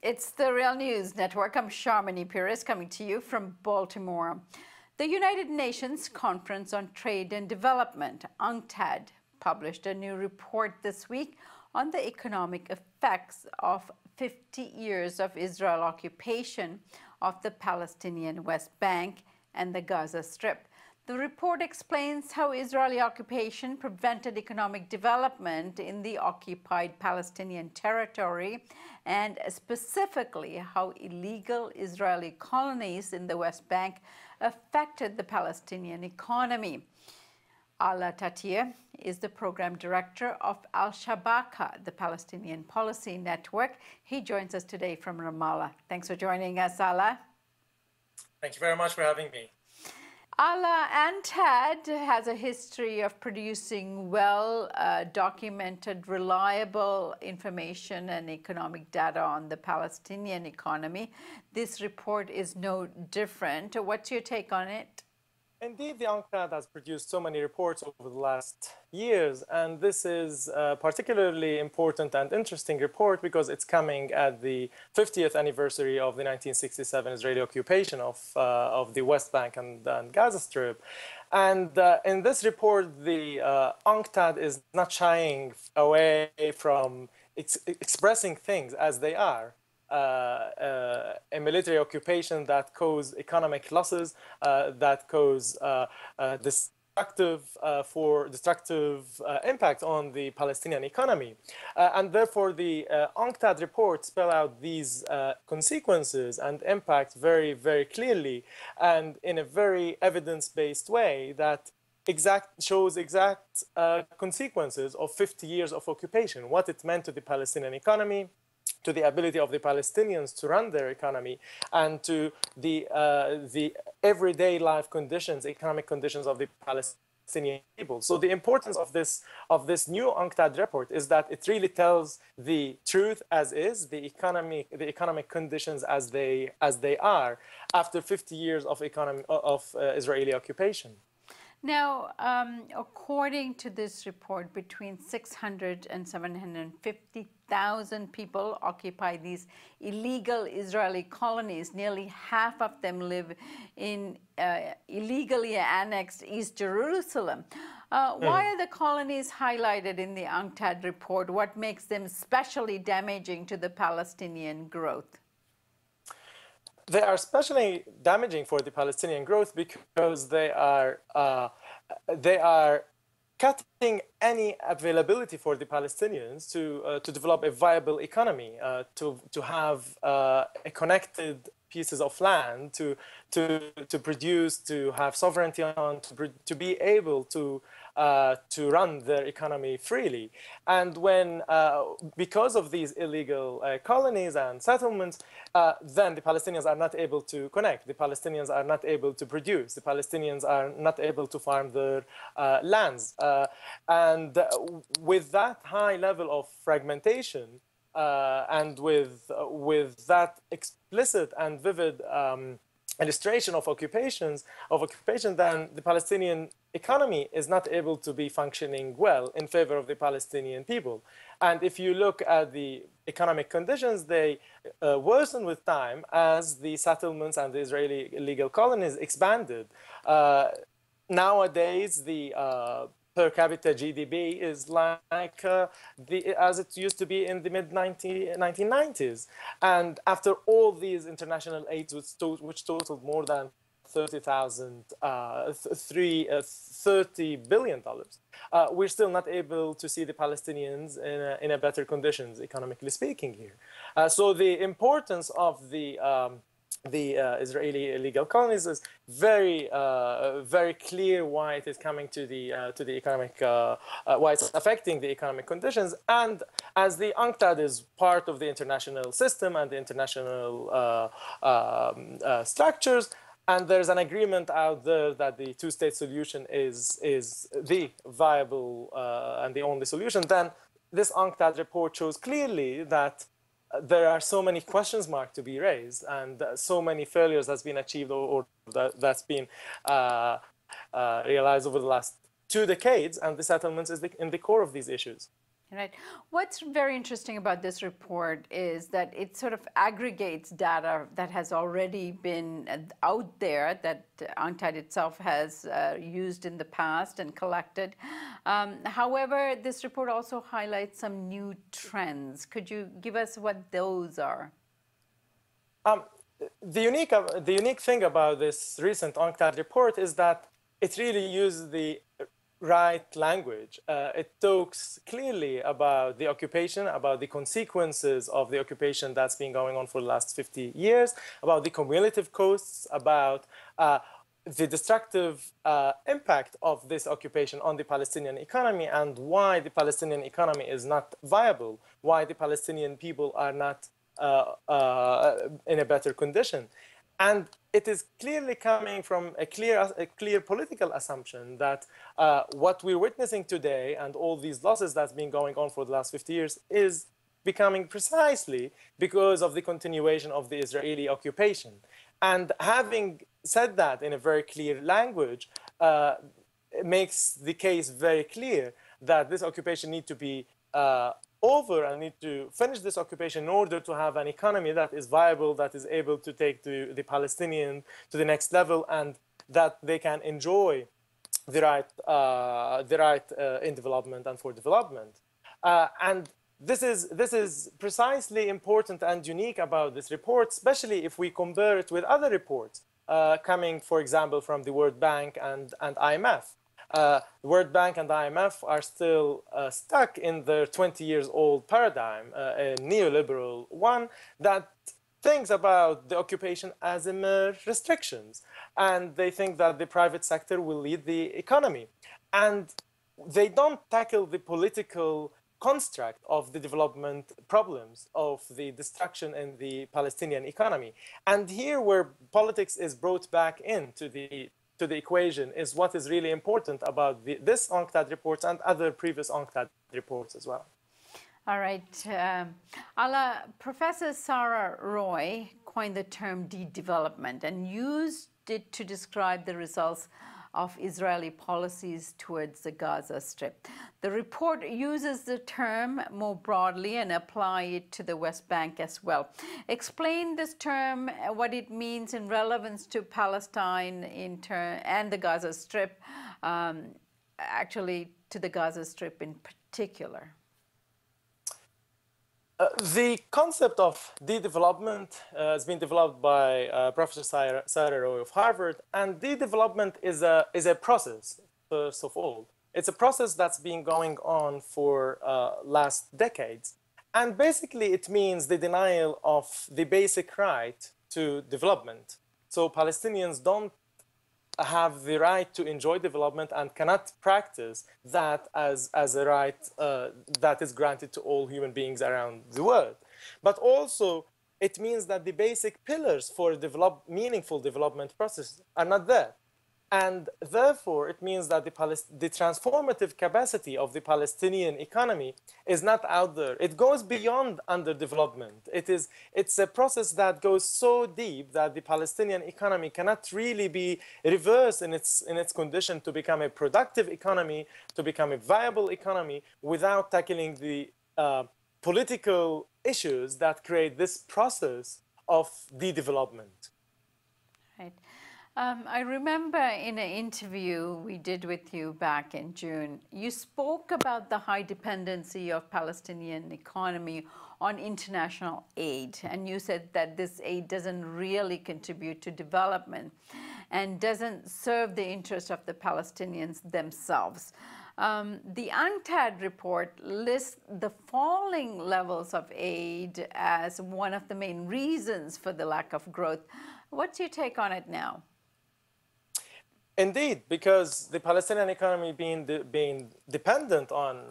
It's the Real News Network. I'm Sharmini Pires coming to you from Baltimore. The United Nations Conference on Trade and Development, UNCTAD, published a new report this week on the economic effects of 50 years of Israel occupation of the Palestinian West Bank and the Gaza Strip. The report explains how Israeli occupation prevented economic development in the occupied Palestinian territory and specifically how illegal Israeli colonies in the West Bank affected the Palestinian economy. Ala Tatir is the program director of Al-Shabaka, the Palestinian Policy Network. He joins us today from Ramallah. Thanks for joining us, Ala. Thank you very much for having me. Ala, UNCTAD has a history of producing well-documented, reliable information and economic data on the Palestinian economy. This report is no different. What's your take on it? Indeed, the UNCTAD has produced so many reports over the last years, and this is a particularly important and interesting report because it's coming at the 50th anniversary of the 1967 Israeli occupation of the West Bank and Gaza Strip. And in this report, the UNCTAD is not shying away from expressing things as they are. A military occupation that cause economic losses, that cause destructive impact on the Palestinian economy. And therefore, the UNCTAD report spell out these consequences and impact very, very clearly and in a very evidence-based way that shows exact consequences of 50 years of occupation, what it meant to the Palestinian economy, to the ability of the Palestinians to run their economy, and to the everyday life conditions, economic conditions of the Palestinian people. So the importance of this new UNCTAD report is that it really tells the truth as is, the economic conditions as they are after 50 years of Israeli occupation. Now, according to this report, between 600 and 750,000 people occupy these illegal Israeli colonies. Nearly half of them live in illegally annexed East Jerusalem. Why are the colonies highlighted in the UNCTAD report? What makes them especially damaging to the Palestinian growth? They are especially damaging for the Palestinian growth because they are cutting any availability for the Palestinians to develop a viable economy, to have a connected pieces of land to produce, to have sovereignty on, to be able to run their economy freely. And when, because of these illegal colonies and settlements, then the Palestinians are not able to connect. The Palestinians are not able to produce. The Palestinians are not able to farm their lands. And with that high level of fragmentation, and with that explicit and vivid illustration of occupation, then the Palestinian economy is not able to be functioning well in favor of the Palestinian people. And if you look at the economic conditions, they worsen with time as the settlements and the Israeli illegal colonies expanded. Nowadays, the per capita GDP is like as it used to be in the mid-1990s. And after all these international aids, which totaled more than $30 billion, we're still not able to see the Palestinians in a better conditions, economically speaking here. So the importance of the Israeli illegal colonies is very, very clear why it is coming to the economic, why it's affecting the economic conditions. And as the UNCTAD is part of the international system and the international structures, and there's an agreement out there that the two-state solution is the viable and the only solution, then this UNCTAD report shows clearly that there are so many questions marks to be raised, and so many failures has been achieved or that's been realized over the last 2 decades, and the settlements is in the core of these issues. Right. What's very interesting about this report is that it sort of aggregates data that has already been out there, that UNCTAD itself has used in the past and collected. However, this report also highlights some new trends. Could you give us what those are? The unique thing about this recent UNCTAD report is that it really uses the right language. It talks clearly about the occupation, about the consequences of the occupation that's been going on for the last 50 years, about the cumulative costs, about the destructive impact of this occupation on the Palestinian economy, and why the Palestinian economy is not viable, why the Palestinian people are not in a better condition. And it is clearly coming from a clear political assumption that what we're witnessing today and all these losses that's been going on for the last 50 years is becoming precisely because of the continuation of the Israeli occupation. And having said that in a very clear language, it makes the case very clear that this occupation needs to be over and need to finish this occupation in order to have an economy that is viable, that is able to take the Palestinian to the next level, and that they can enjoy the right in development and for development. And this is precisely important and unique about this report, especially if we compare it with other reports coming, for example, from the World Bank and IMF. The World Bank and IMF are still stuck in their 20-year-old paradigm, a neoliberal one that thinks about the occupation as a mere restrictions. And they think that the private sector will lead the economy. And they don't tackle the political construct of the development problems of the destruction in the Palestinian economy. And here where politics is brought back into the equation is what is really important about this UNCTAD report and other previous UNCTAD reports as well. All right. Ala, Professor Sarah Roy coined the term de-development and used it to describe the results of Israeli policies towards the Gaza Strip. The report uses the term more broadly and apply it to the West Bank as well. Explain this term, what it means in relevance to Palestine and the Gaza Strip, actually to the Gaza Strip in particular. The concept of de-development has been developed by Professor Sarah Roy of Harvard, and de-development is a process, first of all. It's a process that's been going on for last decades, and basically it means the denial of the basic right to development. So Palestinians don't have the right to enjoy development and cannot practice that as a right that is granted to all human beings around the world. But also, it means that the basic pillars for meaningful development process are not there. And therefore, it means that the transformative capacity of the Palestinian economy is not out there. It goes beyond underdevelopment. It's a process that goes so deep that the Palestinian economy cannot really be reversed in its condition to become a productive economy, to become a viable economy, without tackling the political issues that create this process of de-development. Right. I remember in an interview we did with you back in June, you spoke about the high dependency of Palestinian economy on international aid. And you said that this aid doesn't really contribute to development and doesn't serve the interests of the Palestinians themselves. The UNCTAD report lists the falling levels of aid as one of the main reasons for the lack of growth. What's your take on it now? Indeed, because the Palestinian economy being dependent on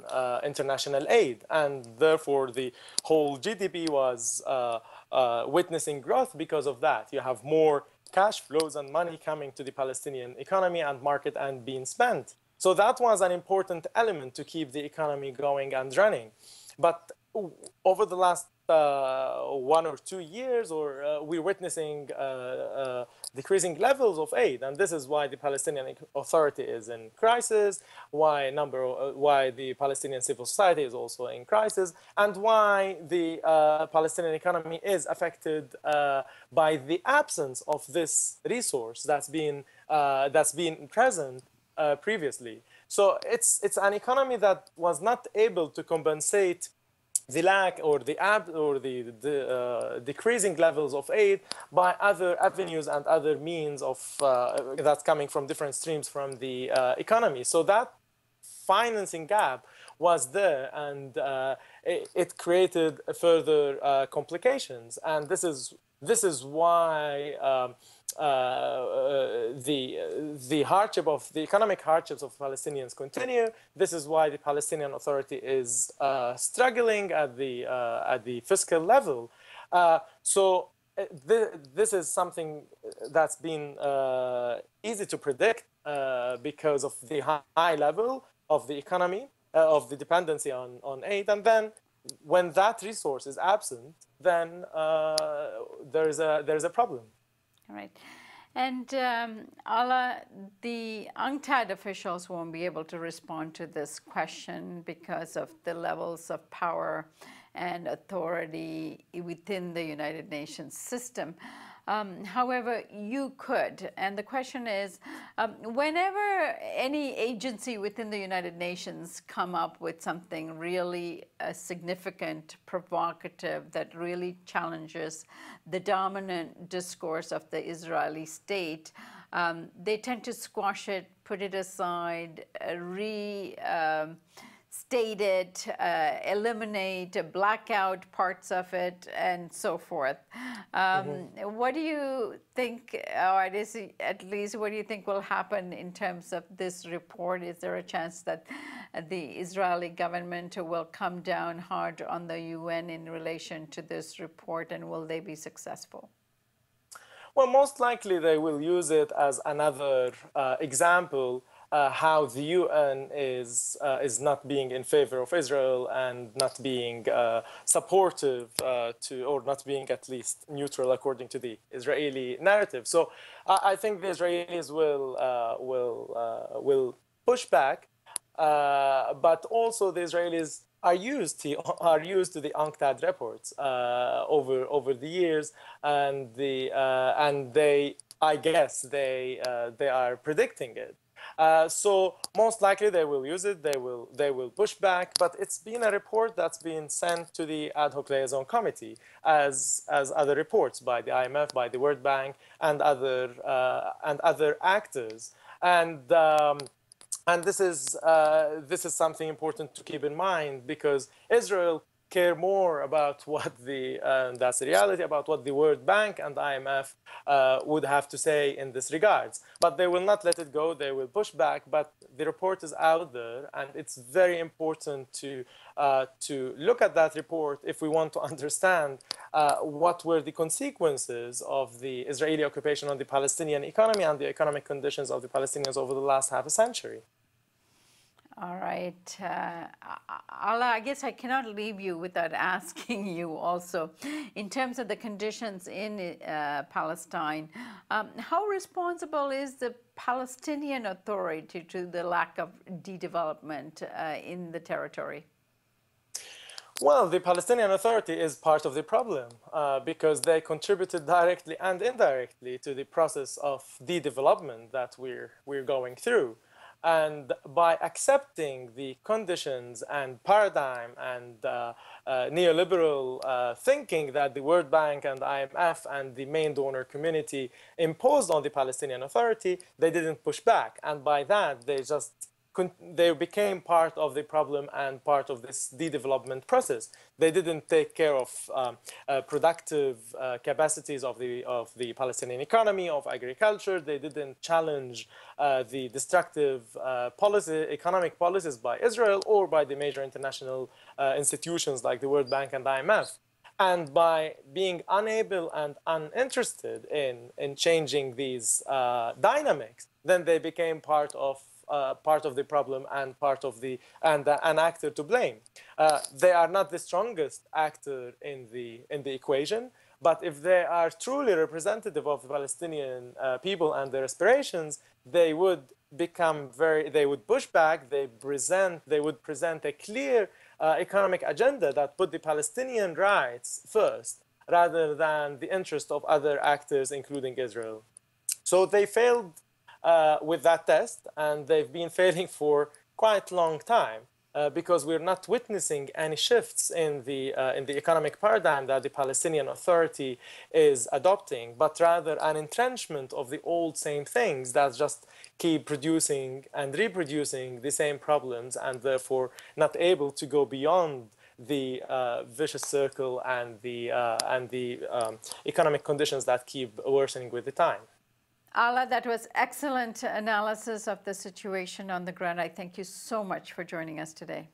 international aid, and therefore the whole GDP was witnessing growth because of that. You have more cash flows and money coming to the Palestinian economy and market and being spent. So that was an important element to keep the economy going and running. But over the last 1 or 2 years, we're witnessing decreasing levels of aid, and this is why the Palestinian Authority is in crisis, why the Palestinian civil society is also in crisis, and why the Palestinian economy is affected by the absence of this resource that's been present previously. So it's an economy that was not able to compensate the lack or the decreasing levels of aid by other avenues and other means of that's coming from different streams from the economy. So that financing gap was there, and it created further complications. And this is why the hardship of the economic hardships of Palestinians continue. This is why the Palestinian Authority is struggling at the fiscal level. So this is something that's been easy to predict because of the high level of the economy, of the dependency on aid, and then when that resource is absent, then there's a problem. All right. And Ala, the UNCTAD officials won't be able to respond to this question because of the levels of power and authority within the United Nations system. However, you could. And the question is, whenever any agency within the United Nations come up with something really significant, provocative, that really challenges the dominant discourse of the Israeli state, they tend to squash it, put it aside, state it, eliminate, black out parts of it, and so forth. What do you think, or at least what do you think will happen in terms of this report? Is there a chance that the Israeli government will come down hard on the UN in relation to this report, and will they be successful? Well, most likely they will use it as another example how the UN is not being in favor of Israel and not being supportive or not being at least neutral according to the Israeli narrative. So I think the Israelis will push back, but also the Israelis are used to the UNCTAD reports over the years, and I guess they are predicting it. So most likely they will use it. They will push back. But it's been a report that's been sent to the ad hoc liaison committee as other reports by the IMF, by the World Bank, and other actors. And this is something important to keep in mind, because Israel care more about what that's the reality, about what the World Bank and IMF would have to say in this regards. But they will not let it go. They will push back. But the report is out there, and it's very important to look at that report if we want to understand what were the consequences of the Israeli occupation on the Palestinian economy and the economic conditions of the Palestinians over the last half a century. All right. Ala, I guess I cannot leave you without asking you also, in terms of the conditions in Palestine, how responsible is the Palestinian Authority to the lack of de-development in the territory? Well, the Palestinian Authority is part of the problem because they contributed directly and indirectly to the process of de-development that we're going through. And by accepting the conditions and paradigm and neoliberal thinking that the World Bank and IMF and the main donor community imposed on the Palestinian Authority, they didn't push back. And by that, they became part of the problem and part of this de-development process. They didn't take care of productive capacities of the Palestinian economy, of agriculture. They didn't challenge the destructive economic policies by Israel or by the major international institutions like the World Bank and IMF. And by being unable and uninterested in changing these dynamics, then they became part of the problem and an actor to blame. they are not the strongest actor in the equation. But if they are truly representative of the Palestinian people and their aspirations, they would become they would push back. They would present a clear economic agenda that put the Palestinian rights first, rather than the interest of other actors, including Israel. So they failed with that test, and they've been failing for quite a long time. Because we're not witnessing any shifts in the economic paradigm that the Palestinian Authority is adopting, but rather an entrenchment of the old same things that just keep producing and reproducing the same problems, and therefore not able to go beyond the vicious circle and the economic conditions that keep worsening with the time. Ala, that was excellent analysis of the situation on the ground. I thank you so much for joining us today.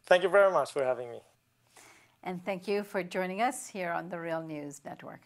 Thank you very much for having me. And thank you for joining us here on the Real News Network.